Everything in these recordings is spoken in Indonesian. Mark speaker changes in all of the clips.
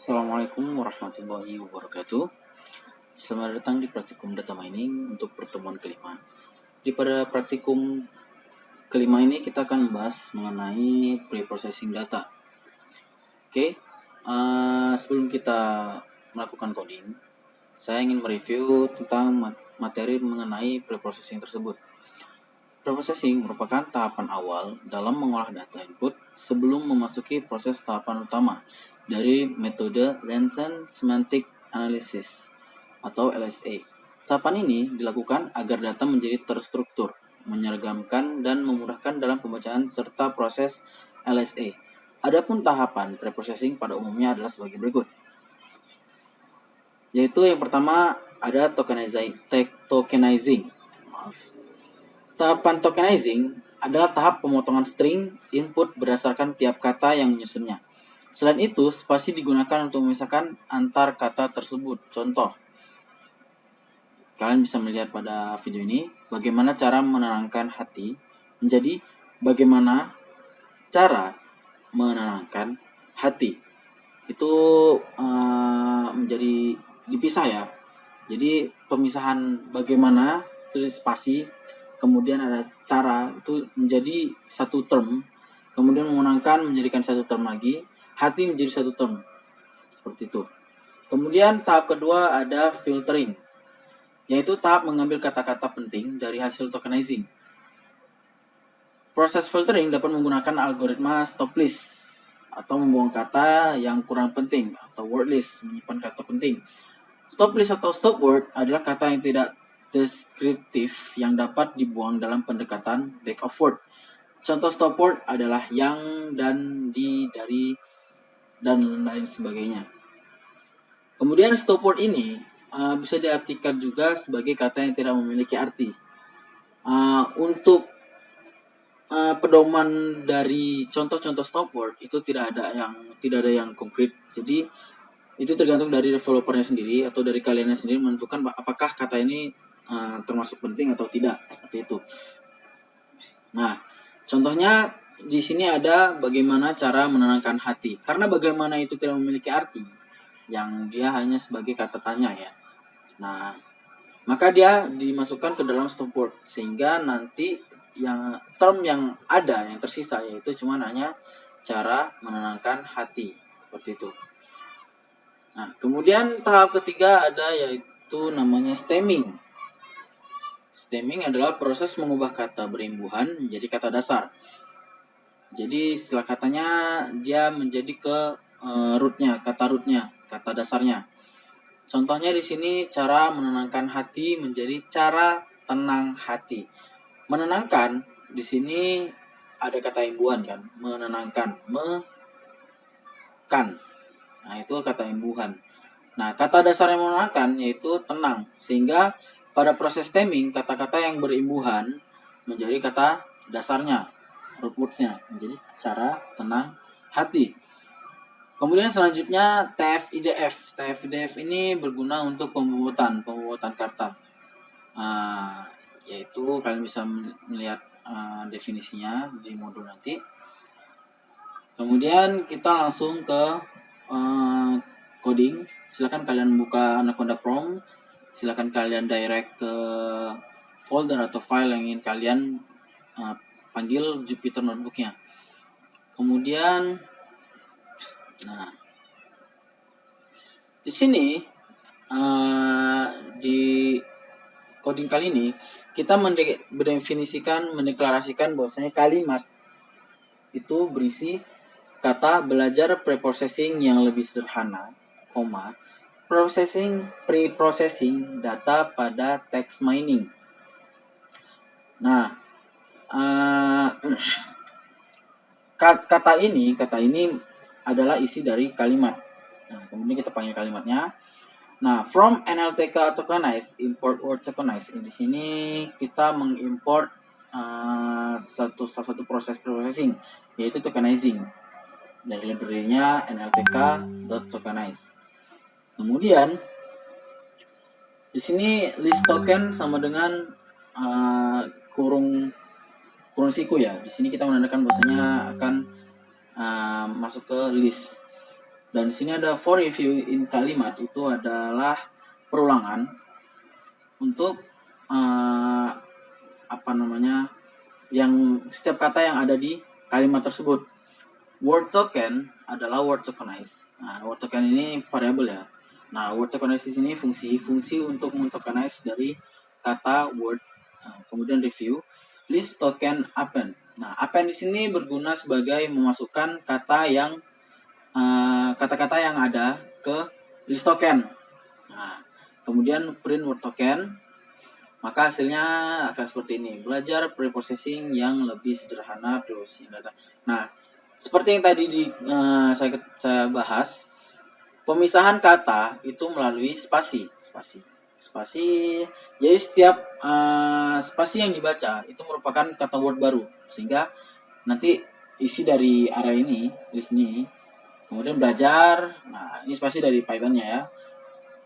Speaker 1: Assalamualaikum warahmatullahi wabarakatuh. Selamat datang di praktikum data mining untuk pertemuan kelima. Pada praktikum kelima ini kita akan membahas mengenai pre-processing data. Oke, sebelum kita melakukan coding, saya ingin mereview tentang materi mengenai pre-processing tersebut. Pre-processing merupakan tahapan awal dalam mengolah data input sebelum memasuki proses tahapan utama dari metode Lansing Semantic Analysis atau LSA. Tahapan ini dilakukan agar data menjadi terstruktur, menyeragamkan, dan memudahkan dalam pembacaan serta proses LSA. Adapun tahapan preprocessing pada umumnya adalah sebagai berikut. Yaitu yang pertama ada tokenizing. Tahapan tokenizing adalah tahap pemotongan string input berdasarkan tiap kata yang menyusunnya. Selain itu, spasi digunakan untuk memisahkan antar kata tersebut. Contoh, kalian bisa melihat pada video ini bagaimana cara menenangkan hati menjadi bagaimana cara menenangkan hati. Itu menjadi dipisah ya. Jadi pemisahan bagaimana itu spasi, kemudian ada cara itu menjadi satu term, kemudian mengenangkan menjadikan satu term lagi, hati menjadi satu term, seperti itu. Kemudian tahap kedua ada filtering, yaitu tahap mengambil kata-kata penting dari hasil tokenizing. Proses filtering dapat menggunakan algoritma stop list atau membuang kata yang kurang penting, atau word list menyimpan kata penting. Stop list atau stop word adalah kata yang tidak deskriptif yang dapat dibuang dalam pendekatan back of word. Contoh stop word adalah yang, dan, di, dari, dan lain sebagainya. Kemudian stop word ini bisa diartikan juga sebagai kata yang tidak memiliki arti. Untuk pedoman dari contoh-contoh stop word itu tidak ada yang konkret. Jadi itu tergantung dari developernya sendiri atau dari kaliannya sendiri menentukan apakah kata ini termasuk penting atau tidak, seperti itu. Nah, contohnya di sini ada bagaimana cara menenangkan hati. Karena bagaimana itu tidak memiliki arti, yang dia hanya sebagai kata tanya ya. Nah, maka dia dimasukkan ke dalam stop word sehingga nanti yang term yang ada yang tersisa yaitu cuma hanya cara menenangkan hati, seperti itu. Nah, kemudian tahap ketiga ada yaitu namanya stemming. Stemming adalah proses mengubah kata berimbuhan menjadi kata dasar. Jadi setelah katanya dia menjadi ke rootnya, kata dasarnya. Contohnya di sini cara menenangkan hati menjadi cara tenang hati. Menenangkan di sini ada kata imbuhan kan, menenangkan, kan. Nah, itu kata imbuhan. Nah, kata dasar yang menenangkan yaitu tenang. Sehingga pada proses stemming, kata-kata yang berimbuhan menjadi kata dasarnya, root words-nya, menjadi cara tenang hati. Kemudian selanjutnya TF-IDF. TF-IDF ini berguna untuk pembuatan kata. Yaitu kalian bisa melihat definisinya di modul nanti. Kemudian kita langsung ke coding. Silakan kalian buka Anaconda Prompt. Silakan kalian direct ke folder atau file yang ingin kalian panggil Jupyter Notebook-nya. Kemudian, nah, di sini di coding kali ini kita mendeklarasikan bahwasanya kalimat itu berisi kata belajar preprocessing yang lebih sederhana, pre-processing data pada text mining. Nah, kata ini adalah isi dari kalimat. Nah, kemudian kita panggil kalimatnya. Nah, from NLTK tokenize, import word tokenize. Di sini kita mengimport salah satu proses processing, yaitu tokenizing. Dari library-nya nltk.tokenize. Kemudian di sini list token sama dengan kurung siku ya. Di sini kita menandakan bahwasanya akan masuk ke list. Dan di sini ada for review in kalimat, itu adalah perulangan untuk yang setiap kata yang ada di kalimat tersebut. Word token adalah word tokenize. Nah, word token ini variabel ya. Nah, word tokenize di sini fungsi untuk mentokenize dari kata word. Nah, kemudian review list token append. Nah, append di sini berguna sebagai memasukkan kata-kata yang ada ke list token. Nah, kemudian print word token, maka hasilnya akan seperti ini. Belajar preprocessing yang lebih sederhana preprocessing data. Nah, seperti yang tadi saya bahas, pemisahan kata itu melalui spasi. Jadi setiap spasi yang dibaca itu merupakan kata word baru, sehingga nanti isi dari array ini, list ini, kemudian belajar. Nah, ini spasi dari Python-nya ya.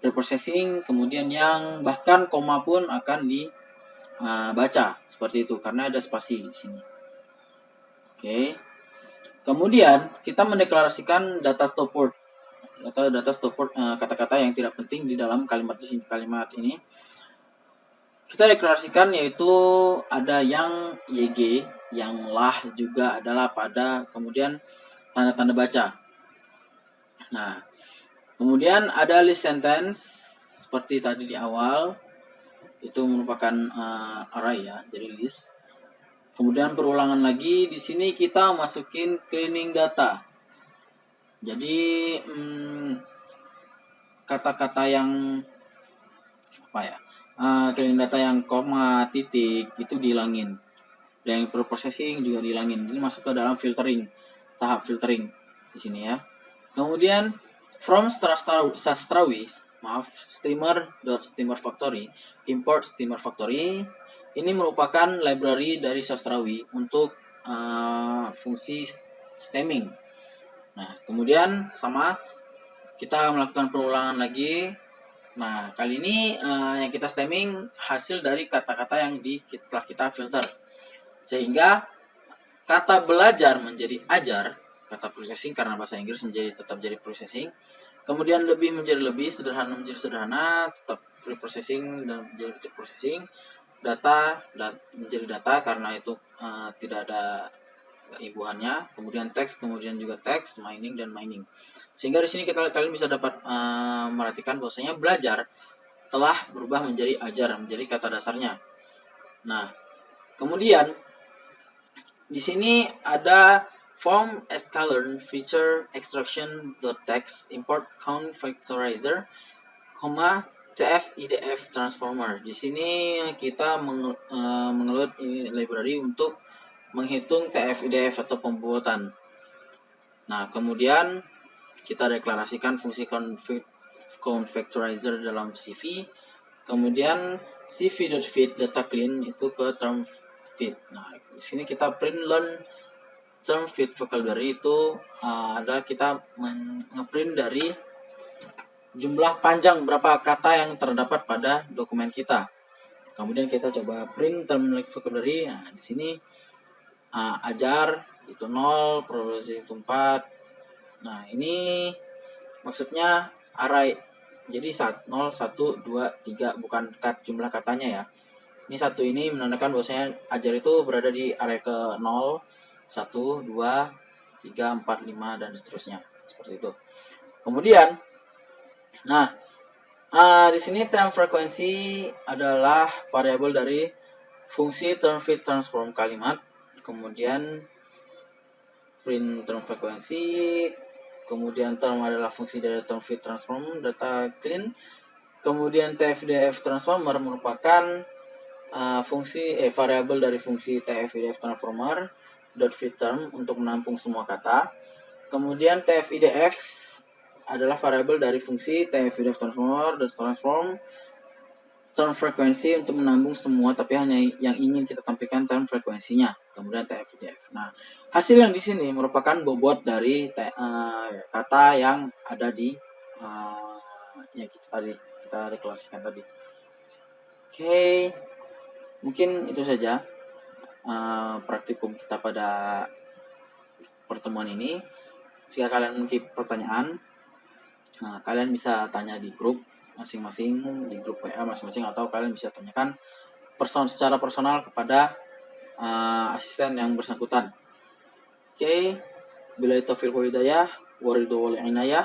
Speaker 1: Preprocessing, kemudian yang bahkan koma pun akan dibaca seperti itu karena ada spasi di sini. Oke. Kemudian kita mendeklarasikan data stop word. Data stop word, kata-kata yang tidak penting di dalam kalimat ini. Kita deklarasikan yaitu ada yang YG, yang lah juga adalah pada, kemudian tanda-tanda baca. Nah, kemudian ada list sentence seperti tadi di awal, itu merupakan array ya, jadi list. Kemudian perulangan lagi di sini kita masukin cleaning data. Jadi kata-kata yang cleaning data yang koma, titik itu dihilangin. Dan yang preprocessing juga dihilangin. Ini masuk ke dalam filtering, tahap filtering di sini ya. Kemudian from streamer.streamer.factory import streamer factory. Ini merupakan library dari Sastrawi untuk fungsi stemming. Nah, kemudian sama kita melakukan perulangan lagi. Nah, kali ini yang kita stemming hasil dari kata-kata yang telah kita filter. Sehingga kata belajar menjadi ajar, kata processing karena bahasa Inggris tetap jadi processing. Kemudian lebih menjadi lebih, sederhana menjadi sederhana, tetap preprocessing dan menjadi processing. Data menjadi data karena itu tidak ada imbuhannya. Kemudian teks, kemudian juga teks, mining dan mining. Sehingga di sini kalian bisa dapat merhatikan bahwasanya belajar telah berubah menjadi ajar, menjadi kata dasarnya. Nah, kemudian di sini ada form sklearn feature extraction.text import count factorizer, tf-idf transformer. Di sini kita mengeload library untuk menghitung tf-idf atau pembuatan. Nah, kemudian kita deklarasikan fungsi count factorizer dalam CV. Kemudian cv.feed data clean itu ke term feed. Nah, di sini kita print learn term feed vocabulary, itu adalah kita ngeprint dari jumlah panjang berapa kata yang terdapat pada dokumen kita. Kemudian kita coba print term vocabulary. Nah, di sini ajar itu 0, probability itu 4. Nah, ini maksudnya array. Jadi 0, 1, 2, 3 bukan jumlah katanya ya. Ini satu ini menandakan bahwasanya ajar itu berada di array ke 0, 1, 2, 3, 4, 5 dan seterusnya. Seperti itu. Kemudian di sini time frequency adalah variabel dari fungsi term feed transform kalimat. Kemudian print term frequency, kemudian term adalah fungsi dari term feed transform data clean. Kemudian tf-idf transformer merupakan variabel dari fungsi tf-idf transformer dot feed term untuk menampung semua kata. Kemudian tf-idf adalah variabel dari fungsi tf-idf transformer dot transform term frekuensi untuk menambung semua, tapi hanya yang ingin kita tampilkan term frekuensinya. Kemudian tf-idf. Nah, hasil yang di sini merupakan bobot dari kata yang ada di yang kita deklarasikan tadi. Oke, mungkin itu saja praktikum kita pada pertemuan ini. Jika kalian memiliki pertanyaan, Nah, kalian bisa tanya di grup masing-masing, di grup WA masing-masing, atau kalian bisa tanyakan secara personal kepada asisten yang bersangkutan. Oke, bila itu taufiq wal hidayah, waridhu wal inayah.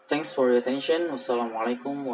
Speaker 1: Thanks for your attention. Wassalamualaikum warahmatullahi wabarakatuh.